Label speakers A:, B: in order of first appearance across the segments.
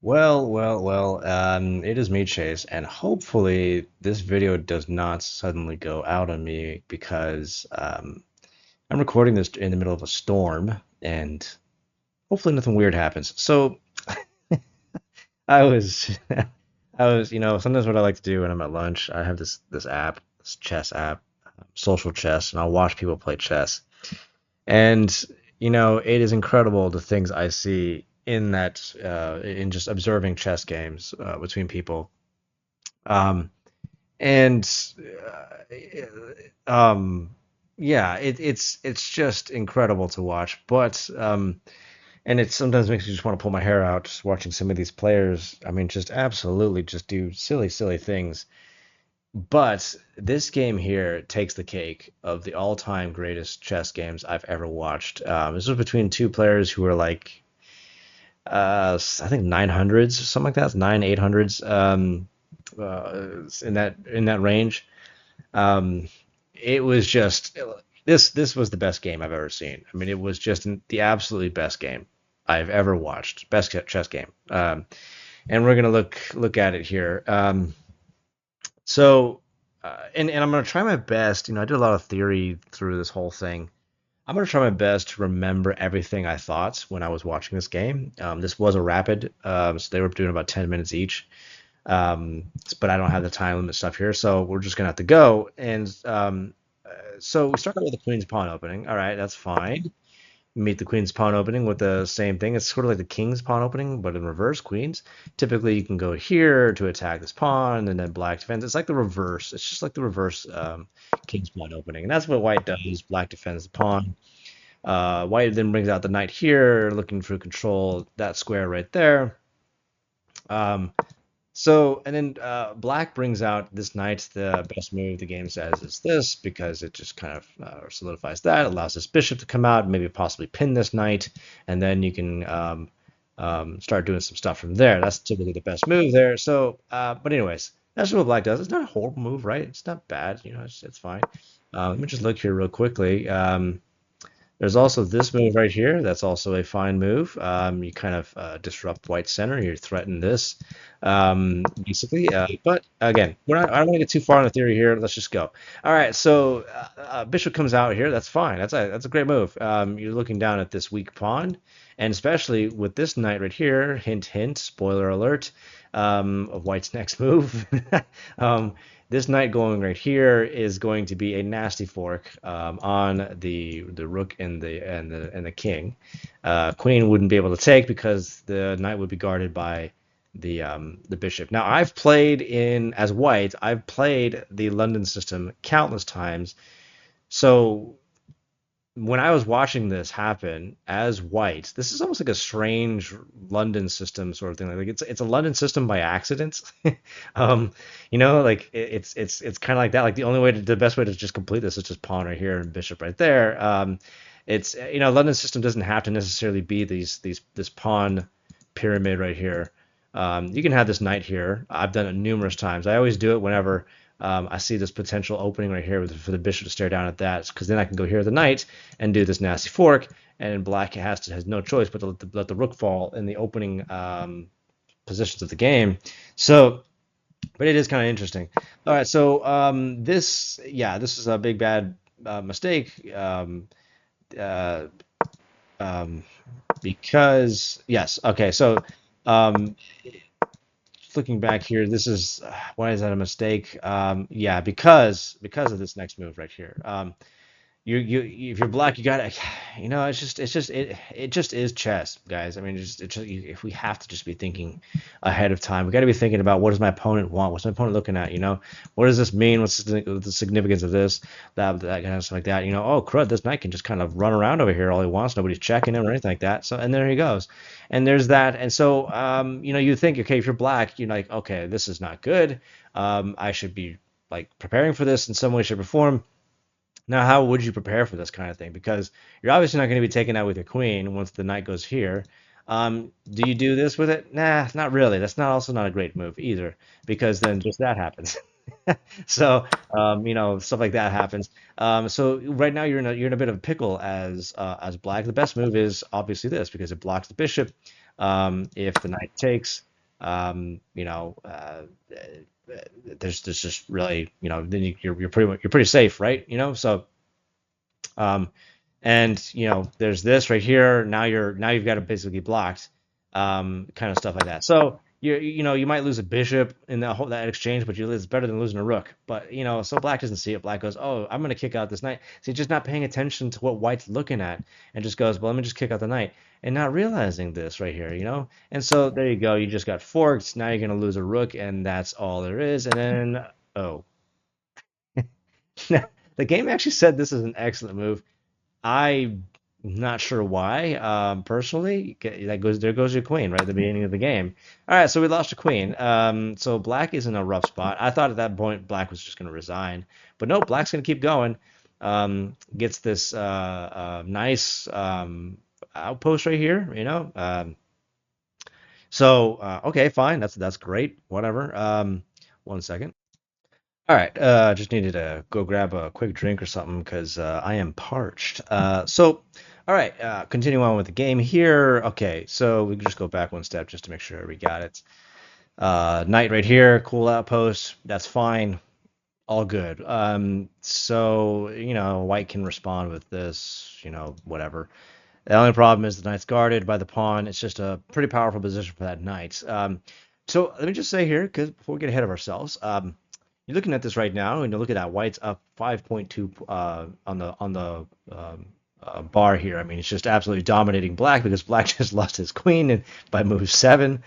A: It is me, Chase, and hopefully this video does not suddenly go out on me because I'm recording this in the middle of a storm, and hopefully nothing weird happens. So I was, sometimes what I like to do when I'm at lunch, I have this app, this chess app, social chess, and I'll watch people play chess. And it is incredible the things I see in that in just observing chess games between people. Um, and um, yeah, it's just incredible to watch. But and it sometimes makes me just want to pull my hair out just watching some of these players. I mean, just absolutely just do silly things. But this game here takes the cake of the all-time greatest chess games I've ever watched. This was between two players who were like, I think 900s, something like that, it's 800s, in that range. Um, it was just this was the best game I've ever seen. I mean, it was just the absolutely best game I've ever watched, best chess game. And we're gonna look at it here. So, and I'm gonna try my best. I did a lot of theory through this whole thing. I'm gonna try my best to remember everything I thought when I was watching this game. This was a rapid, so they were doing about 10 minutes each. But I don't have the time limit stuff here, so we're just gonna have to go. And so we start out with the queen's pawn opening. All right, that's fine. Meet the queen's pawn opening with the same thing. It's sort of like the king's pawn opening, but in reverse queens. Typically, you can go here to attack this pawn, and then black defends. It's like the reverse. It's just like the reverse king's pawn opening, and that's what white does. Black defends the pawn. White then brings out the knight here, looking for control that square right there. Um, and then black brings out this knight. The best move the game says is this because it just kind of solidifies that. It allows this bishop to come out, maybe possibly pin this knight, and then you can start doing some stuff from there. That's typically the best move there. So, but anyways, that's what black does. It's not a horrible move, right? It's not bad. It's fine. Let me just look here real quickly. There's also this move right here. That's also a fine move. You kind of disrupt white center. You threaten this, basically. But again, I don't want to get too far on the theory here. Let's just go. All right. So bishop comes out here. That's fine. That's a great move. You're looking down at this weak pawn, and especially with this knight right here. Hint, hint. Spoiler alert. Of white's next move. um, this knight going right here is going to be a nasty fork on the rook and the king. Queen wouldn't be able to take because the knight would be guarded by the bishop. Now as white. I've played the London system countless times. So when I was watching this happen as white, this is almost like a strange London system sort of thing. Like it's a London system by accident. um, like it's kind of like that. Like the best way to just complete this is just pawn right here and bishop right there. It's London system doesn't have to necessarily be this pawn pyramid right here. You can have this knight here. I've done it numerous times. I always do it whenever I see this potential opening right here for the bishop to stare down at that, because then I can go here with the knight and do this nasty fork, and black has no choice but to let the rook fall in the opening positions of the game. So, but it is kind of interesting. All right, so this is a big bad mistake. Uh, um, because yes, okay, so um, looking back here, this is why is that a mistake? Yeah, because of this next move right here. You if you're black, you gotta, it just is chess, guys. I mean, if we have to just be thinking ahead of time, we got to be thinking about what does my opponent want? What's my opponent looking at? What does this mean? What's the significance of this? That kind of stuff like that. Oh crud, this knight can just kind of run around over here all he wants. Nobody's checking him or anything like that. So and there he goes, and there's that. And so you think, okay, if you're black, you're like, okay, this is not good. I should be like preparing for this in some way, shape, or form. Now, how would you prepare for this kind of thing? Because you're obviously not going to be taking that with your queen once the knight goes here. Do you do this with it? Nah, not really. That's not a great move either, because then just that happens. So, stuff like that happens. So right now you're in a bit of a pickle as black. The best move is obviously this because it blocks the bishop. If the knight takes, You know, there's just really, then you're pretty safe, right? So um, and there's this right here. Now you've got it basically blocked, kind of stuff like that. So you might lose a bishop in that exchange, but it's better than losing a rook. But so black doesn't see it. Black goes, oh, I'm gonna kick out this knight. So he's just not paying attention to what white's looking at, and just goes, well, let me just kick out the knight, and not realizing this right here. And so there you go. You just got forked. Now you're gonna lose a rook, and that's all there is. And then oh, the game actually said this is an excellent move. I'm not sure why. Personally, there goes your queen right at the beginning of the game. All right, so we lost a queen. So black is in a rough spot. I thought at that point black was just going to resign, but no, black's going to keep going. Gets this nice outpost right here. Okay, fine. That's great. Whatever. 1 second. All right, just needed to go grab a quick drink or something because I am parched. All right, continue on with the game here. Okay, so we can just go back one step just to make sure we got it. Knight right here, cool outpost. That's fine, all good. White can respond with this, whatever. The only problem is the knight's guarded by the pawn. It's just a pretty powerful position for that knight. So let me just say here, because before we get ahead of ourselves, you're looking at this right now, and you look at that white's up 5.2 on the bar here. I mean, it's just absolutely dominating black because black just lost his queen and by move 7.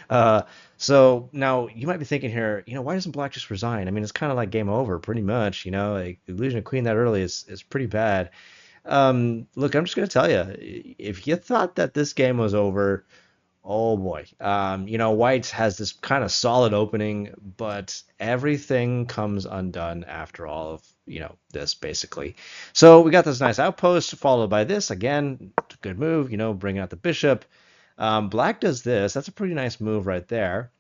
A: uh, so now you might be thinking here, why doesn't black just resign? I mean, it's kind of like game over, pretty much. Like losing a queen that early is pretty bad. Look, I'm just gonna tell you, if you thought that this game was over, oh boy. White has this kind of solid opening, but everything comes undone after all of, this basically. So we got this nice outpost followed by this again, good move, bringing out the bishop. Black does this. That's a pretty nice move right there.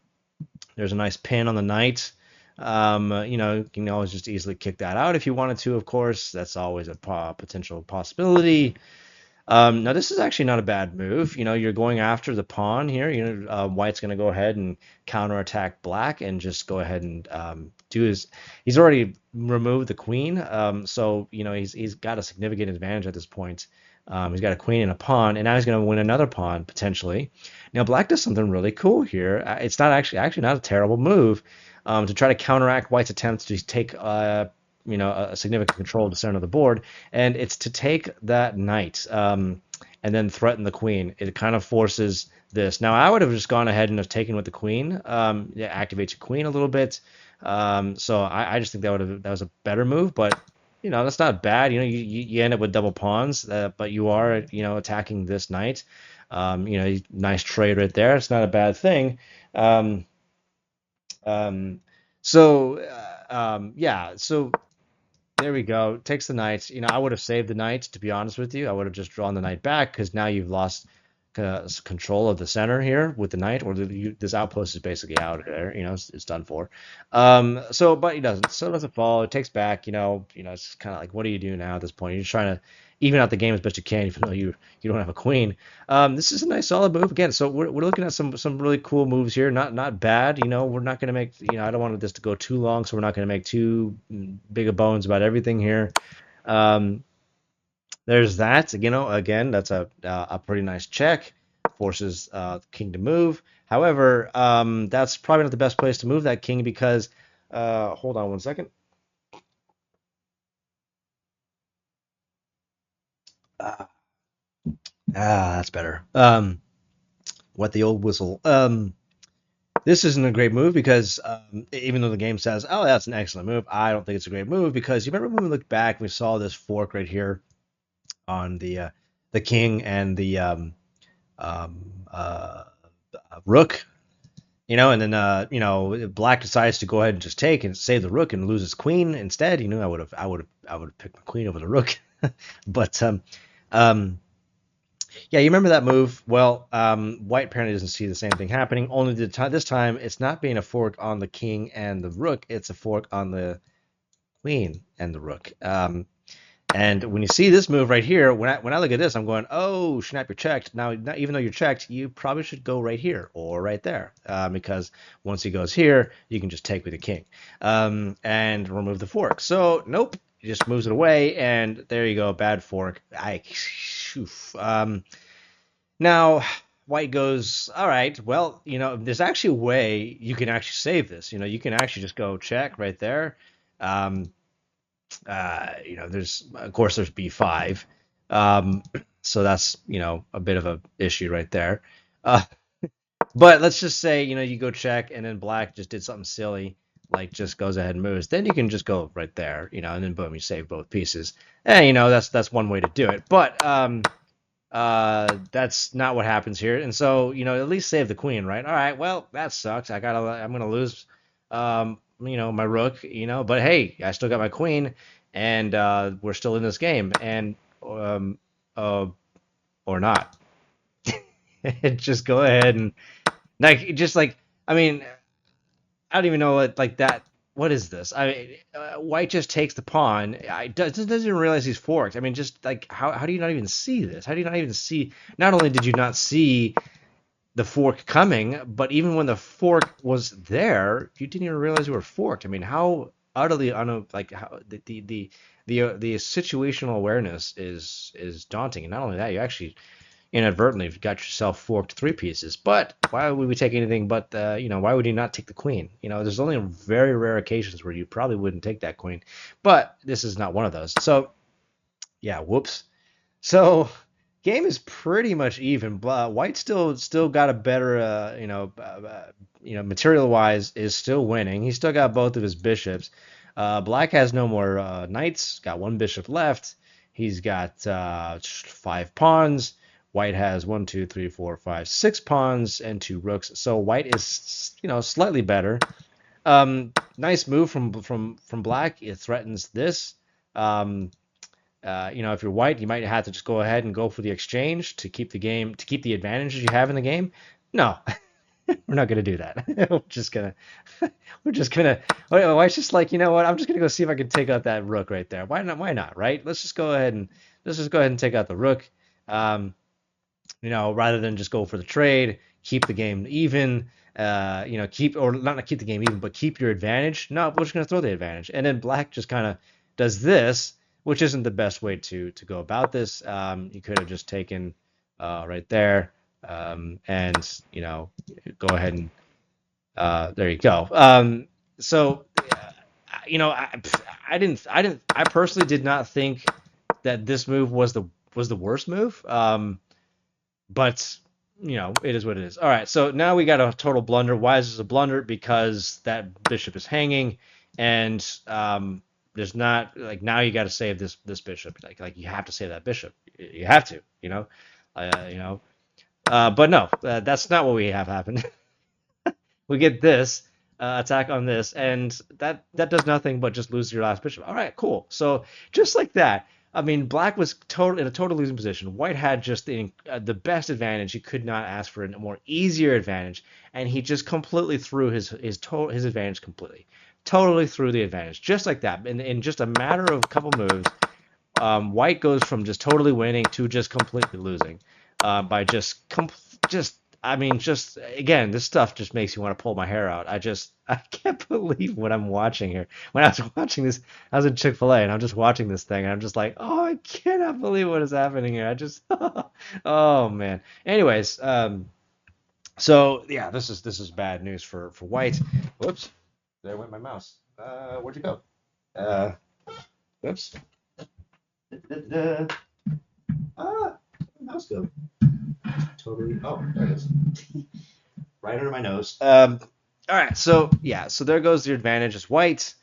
A: There's a nice pin on the knight. You can always just easily kick that out if you wanted to, of course. That's always a potential possibility. Now this is actually not a bad move. You're going after the pawn here. White's going to go ahead and counterattack black and just go ahead and do his. He's already removed the queen, so he's got a significant advantage at this point. He's got a queen and a pawn, and now he's going to win another pawn potentially. Now black does something really cool here. It's not actually not a terrible move to try to counteract White's attempts to take a significant control of the center of the board, and it's to take that knight and then threaten the queen. It kind of forces this. Now I would have just gone ahead and have taken with the queen. Activates your queen a little bit. So I just think that was a better move, but that's not bad. You end up with double pawns, but you are attacking this knight. Nice trade right there. It's not a bad thing. Um, um, yeah, so there we go. Takes the knight. I would have saved the knight, to be honest with you. I would have just drawn the knight back because now you've lost control of the center here with the knight, or this outpost is basically out there. It's done for. But he doesn't. So it doesn't fall. It takes back. It's kind of like, what do you do now at this point? You're trying to even out the game as best you can, even though you don't have a queen. This is a nice solid move again. So we're looking at some really cool moves here. Not bad. We're not going to make. I don't want this to go too long, so we're not going to make too big of bones about everything here. Um, there's that. Again, that's a pretty nice check. Forces king to move. However, that's probably not the best place to move that king because. Hold on 1 second. That's better. What the old whistle. This isn't a great move because even though the game says, "Oh, that's an excellent move," I don't think it's a great move because you remember when we looked back, we saw this fork right here on the king and the um, uh, rook, and then black decides to go ahead and just take and save the rook and lose his queen instead. I would have picked my queen over the rook, but um, yeah, you remember that move? Well, white apparently doesn't see the same thing happening. Only this time, it's not being a fork on the king and the rook. It's a fork on the queen and the rook. And when you see this move right here, when I look at this, I'm going, oh, snap, you're checked. Now, even though you're checked, you probably should go right here or right there, because once he goes here, you can just take with the king, and remove the fork. So nope, he just moves it away, and there you go, bad fork. Now, White goes, all right, well, there's actually a way you can actually save this. You can actually just go check right there. Um, there's of course there's B5, um, so that's a bit of a issue right there. Uh, but let's just say you go check and then Black just did something silly, like just goes ahead and moves. Then you can just go right there, and then boom, you save both pieces. And that's one way to do it. But that's not what happens here. And so, at least save the queen, right? All right, well, that sucks. I'm gonna lose, my rook, but hey, I still got my queen, and we're still in this game, and um, uh, or not. Just go ahead and I mean, I don't even know what like that. What is this? White just takes the pawn. Doesn't even realize he's forked. I mean, just like how do you not even see this? How do you not even see? Not only did you not see the fork coming, but even when the fork was there, you didn't even realize you were forked. I mean, how utterly like how the situational awareness is daunting. And not only that, you actually inadvertently you've got yourself forked three pieces. But why would we take anything but why would you not take the queen? There's only very rare occasions where you probably wouldn't take that queen, but this is not one of those. So yeah, whoops. So game is pretty much even. White still got a better material wise is still winning. He's still got both of his bishops. Black has no more knights. Got one bishop left. He's got five pawns. White has one, two, three, four, five, six pawns and two rooks. So White is slightly better. Nice move from Black. It threatens this. Um, if you're White, you might have to just go ahead and go for the exchange to keep the advantages you have in the game. No, we're not gonna do that. We're just gonna. White's just like, you know what? I'm just gonna go see if I can take out that rook right there. Why not? Why not? Right? Let's just go ahead and take out the rook. Um, rather than just go for the trade, keep the game even. Keep or not keep the game even, but keep your advantage. No, we're just gonna throw the advantage, and then Black just kind of does this, which isn't the best way to go about this. You could have just taken right there, and go ahead and there you go. So I personally did not think that this move was the worst move. But it is what it is. All right, so now we got a total blunder. Why is this a blunder? Because that bishop is hanging, and there's not like now you got to save this bishop. Like you have to save that bishop. You have to, uh, you know. But no, that's not what we have happen. We get this attack on this, and that does nothing but just lose your last bishop. All right, cool. So just like that, I mean, Black was in a total losing position. White had just the best advantage. He could not ask for a more easier advantage, and he just completely threw his advantage completely, totally threw the advantage just like that. In just a matter of a couple moves, White goes from just totally winning to just completely losing by just I mean just again this stuff just makes you want to pull my hair out. I can't believe what I'm watching here. When I was watching this, I was in Chick-fil-A and I'm just watching this thing and I'm just like, oh, I cannot believe what is happening here. I just oh man. Anyways, so yeah, this is bad news for White. Whoops, there went my mouse. Where'd you go? Whoops. Ah, mouse go. Totally. Oh, there it is. Right under my nose. All right. So yeah. So there goes your advantage as White.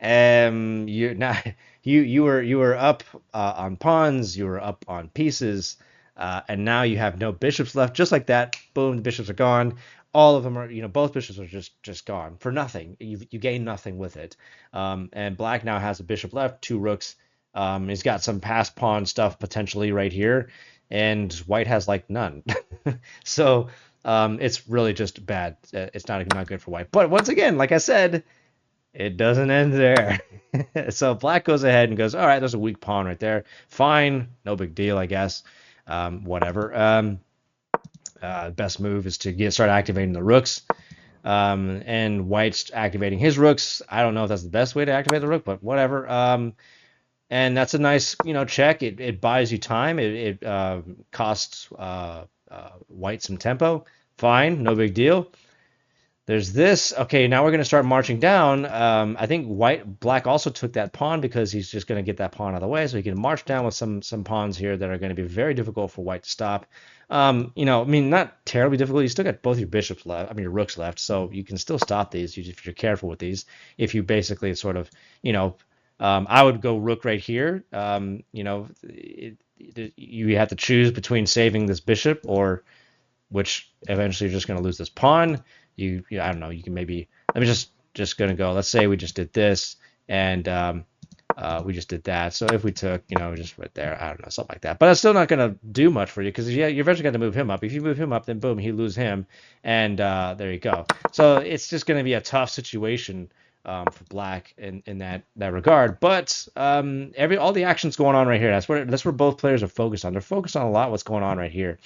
A: You're not. You were up on pawns. You were up on pieces. And now you have no bishops left. Just like that. Boom. The bishops are gone. All of them are. Both bishops are just gone for nothing. You gain nothing with it. And Black now has a bishop left. Two rooks. He's got some pass pawn stuff potentially right here, and White has like none. So it's really just bad. It's not good for White. But once again, like I said, It doesn't end there. So black goes ahead and goes, all right, there's a weak pawn right there. Fine, no big deal, I guess. Whatever. Best move is to start activating the rooks. And white's activating his rooks. I don't know if that's the best way to activate the rook, but whatever. And that's a nice, check. It buys you time. It costs white some tempo. Fine, no big deal. There's this. Okay, now we're going to start marching down. I think black also took that pawn because he's just going to get that pawn out of the way, so he can march down with some pawns here that are going to be very difficult for white to stop. I mean, not terribly difficult. You still got both your bishops left. I mean, your rooks left, so you can still stop these if you're careful with these. If you basically sort of, I would go rook right here. You have to choose between saving this bishop or which eventually you're just going to lose this pawn. I don't know. You can maybe let me just going to go. Let's say we just did this and we just did that. So if we took, just right there, I don't know, something like that. But it's still not going to do much for you because you're eventually going to move him up. If you move him up, then boom, you lose him, and there you go. So it's just going to be a tough situation for black in that regard. But all the action's going on right here. That's where both players are focused on. They're focused on a lot what's going on right here.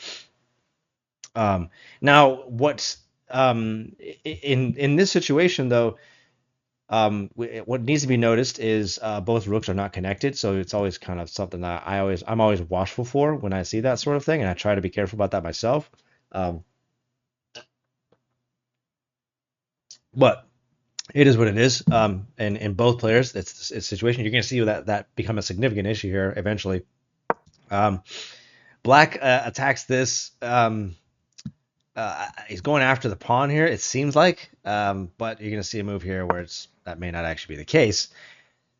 A: Now, in this situation though, what needs to be noticed is both rooks are not connected, so it's always kind of something that I'm always watchful for when I see that sort of thing, and I try to be careful about that myself. Um, but it is what it is. And in both players, it's a situation you're going to see that become a significant issue here eventually. Um, Black attacks this. He's going after the pawn here, it seems like, but you're going to see a move here where that may not actually be the case.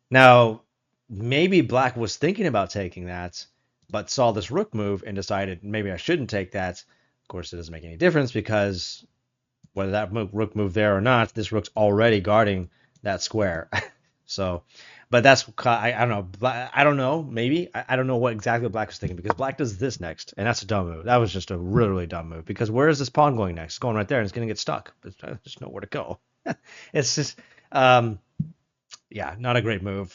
A: Now, maybe black was thinking about taking that, but saw this rook move and decided maybe I shouldn't take that. Of course, it doesn't make any difference because whether that rook moved there or not, this rook's already guarding that square. So, but I don't know. I don't know. Maybe I don't know what exactly black was thinking because black does this next, and that's a dumb move. That was just a really, really dumb move because where is this pawn going next? It's going right there, and it's going to get stuck. There's nowhere to go. It's just, yeah, not a great move.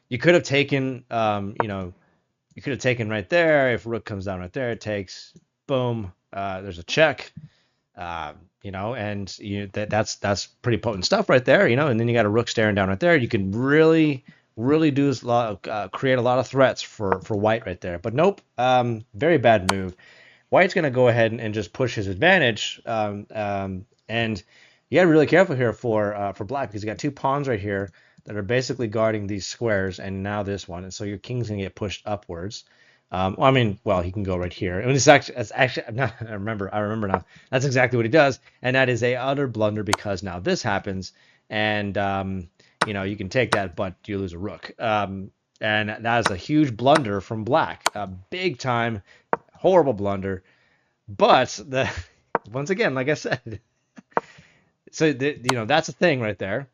A: You could have taken, you could have taken right there. If rook comes down right there, it takes. Boom. There's a check. And that's pretty potent stuff right there, and then you got a rook staring down right there. You can really, really create a lot of threats for white right there. But nope, very bad move. White's going to go ahead and just push his advantage, and you got to be really careful here for black because you got two pawns right here that are basically guarding these squares, and now this one, and so your king's going to get pushed upwards. He can go right here. And it's actually, I remember now. That's exactly what he does, and that is a utter blunder because now this happens, and you can take that, but you lose a rook. And that is a huge blunder from black, a big time, horrible blunder. But once again, like I said, so that's a thing right there.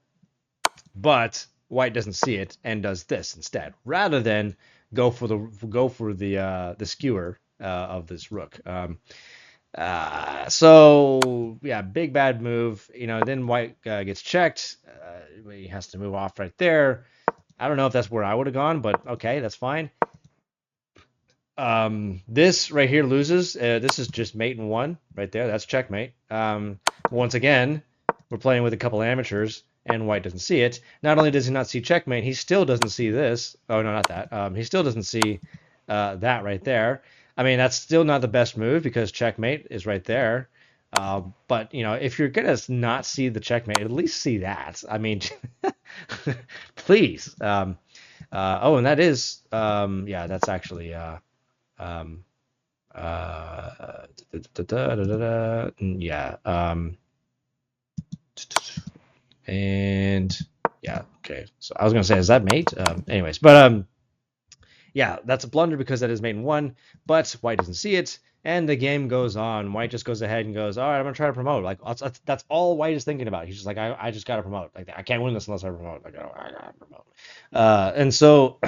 A: But white doesn't see it and does this instead, rather than go for the skewer of this rook. So yeah, big bad move. Then white gets checked. He has to move off right there. I don't know if that's where I would have gone, but okay, that's fine. This right here loses. This is just mate and one right there. That's checkmate. Once again, we're playing with a couple amateurs, and white doesn't see it. Not only does he not see checkmate, he still doesn't see this. Oh, no, not that. He still doesn't see that right there. I mean, that's still not the best move because checkmate is right there. But, if you're going to not see the checkmate, at least see that. I mean, please. And that is, yeah, that's actually, yeah. And yeah, okay. So I was gonna say, is that mate? Anyways, but yeah, that's a blunder because that is mate in one, but white doesn't see it, and the game goes on. White just goes ahead and goes, all right, I'm gonna try to promote. Like that's all white is thinking about. He's just like, I just gotta promote. Like I can't win this unless I promote. Like I gotta promote. And so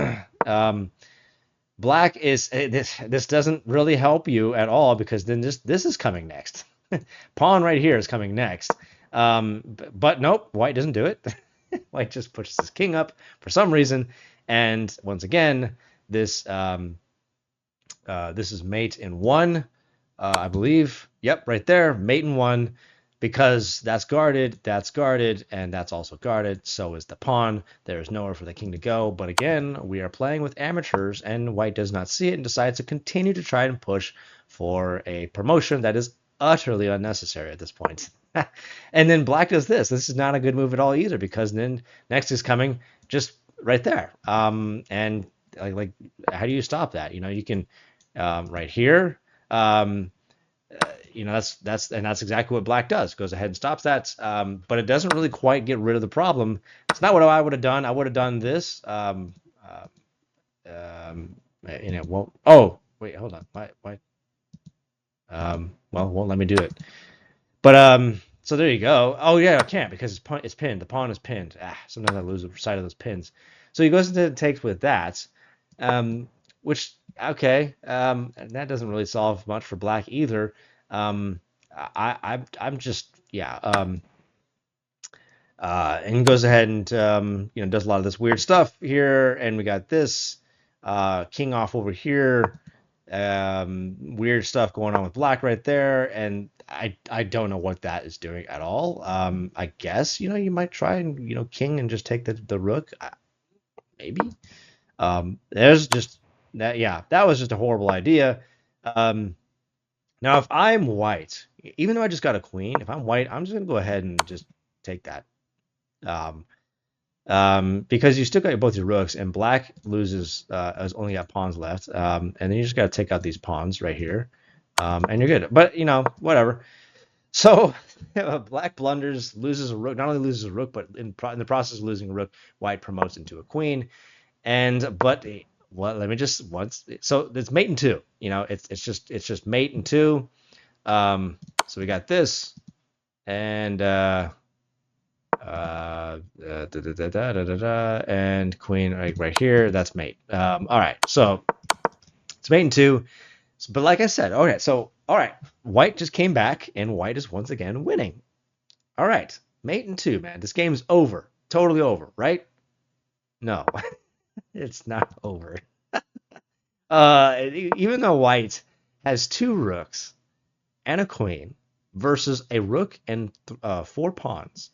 A: black is this doesn't really help you at all because then this is coming next. Pawn right here is coming next. But nope, white doesn't do it. White just pushes his king up for some reason, and once again, this this is mate in one, I believe. Yep, right there, mate in one, because that's guarded, and that's also guarded. So is the pawn. There is nowhere for the king to go. But again, we are playing with amateurs, and White does not see it and decides to continue to try and push for a promotion that is utterly unnecessary at this point. And then Black does this. This is not a good move at all either, because then next is coming just right there. And like, how do you stop that? You can right here. Um, that's exactly what Black does. Goes ahead and stops that, but it doesn't really quite get rid of the problem. It's not what I would have done. I would have done this. And it won't. Oh, wait, hold on. Why? Well, won't let me do it. But so there you go. Oh yeah, I can't because it's pinned. The pawn is pinned. Sometimes I lose the sight of those pins. So he goes into the takes with that, um, which okay, and that doesn't really solve much for Black either. I'm just yeah. And goes ahead and does a lot of this weird stuff here, and we got this king off over here. Weird stuff going on with Black right there, and I don't know what that is doing at all. I guess you might try and king and just take the rook, maybe. There's just that, yeah, that was just a horrible idea. Um, Now if I'm White, even though I just got a queen, if I'm White, I'm just gonna go ahead and just take that. Um, because you still got both your rooks, and Black loses, has only got pawns left, and then you just got to take out these pawns right here, and you're good. But whatever. So Black blunders, loses a rook. Not only loses a rook, but in the process of losing a rook, White promotes into a queen. And but well, let me just once. So it's mate in two. It's just mate in two. So we got this, and and queen right here. That's mate. All right, so it's mate in two. But like I said, okay, so all right, White just came back, and White is once again winning. All right, mate in two, man. This game's over, totally over, right? No, it's not over. Even though White has two rooks and a queen versus a rook and four pawns,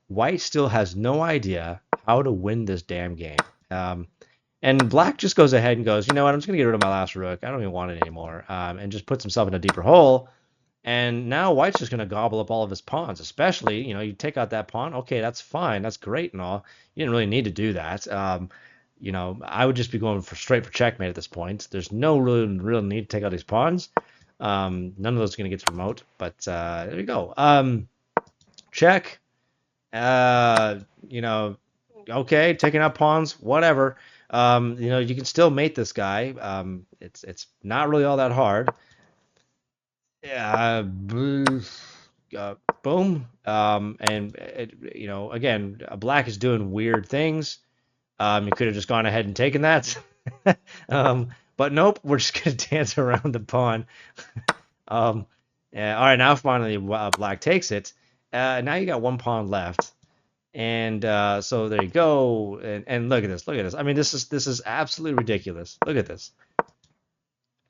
A: White still has no idea how to win this damn game. Um, and Black just goes ahead and goes, you know what, I'm just going to get rid of my last rook. I don't even want it anymore. And just puts himself in a deeper hole. And now White's just going to gobble up all of his pawns, especially, you take out that pawn. Okay, that's fine. That's great and all. You didn't really need to do that. I would just be going straight for checkmate at this point. There's no real need to take out these pawns. None of those are going to get to promote. But there you go. Check. Uh, you know, okay, taking out pawns, whatever. You can still mate this guy. It's not really all that hard. Yeah, boom. And again, Black is doing weird things. You could have just gone ahead and taken that. But nope, we're just gonna dance around the pawn. Yeah, all right, now finally Black takes it. Now you got one pawn left. And so there you go. And look at this. Look at this. I mean, this is absolutely ridiculous. Look at this.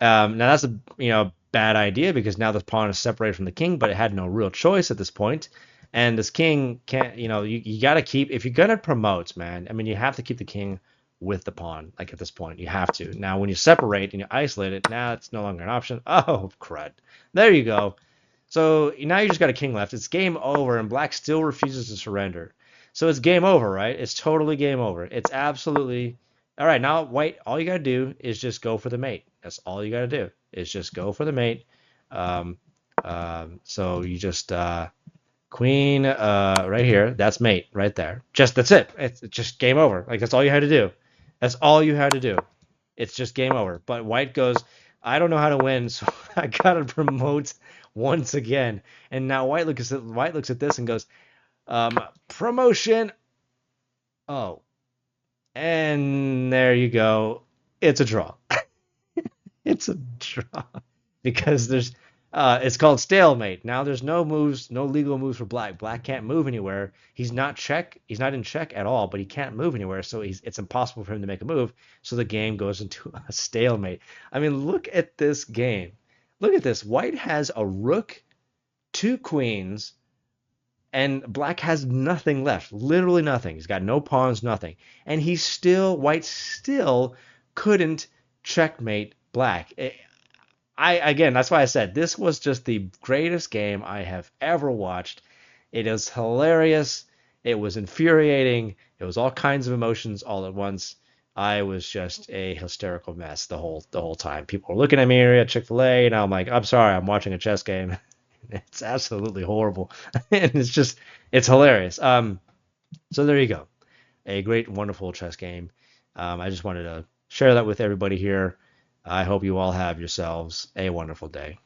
A: Now that's a bad idea because now this pawn is separated from the king, but it had no real choice at this point. And this king can't. You got to keep if you're gonna promote, man. I mean, you have to keep the king with the pawn. Like at this point, you have to. Now, when you separate and you isolate it, now it's no longer an option. Oh crud! There you go. So now you just got a king left. It's game over, and Black still refuses to surrender. So it's game over, right? It's totally game over. It's absolutely all right. Now, White, all you got to do is just go for the mate. That's all you got to do is just go for the mate. Um, so you just queen right here. That's mate right there. That's it. It's just game over. Like that's all you had to do. That's all you had to do. It's just game over. But White goes, I don't know how to win, so I gotta promote once again. And now White looks at this and goes, promotion. Oh, and there you go. It's a draw. It's a draw because It's called stalemate. Now there's no moves, no legal moves for Black. Black can't move anywhere. He's not check. He's not in check at all, but he can't move anywhere, so it's impossible for him to make a move. So the game goes into a stalemate. I mean, look at this game. Look at this. White has a rook, two queens, and Black has nothing left. Literally nothing. He's got no pawns, nothing. And White still couldn't checkmate Black. Again, that's why I said this was just the greatest game I have ever watched. It is hilarious. It was infuriating. It was all kinds of emotions all at once. I was just a hysterical mess the whole time. People were looking at me at Chick-fil-A, and I'm like, I'm sorry, I'm watching a chess game. It's absolutely horrible, and it's hilarious. So there you go, a great, wonderful chess game. I just wanted to share that with everybody here. I hope you all have yourselves a wonderful day.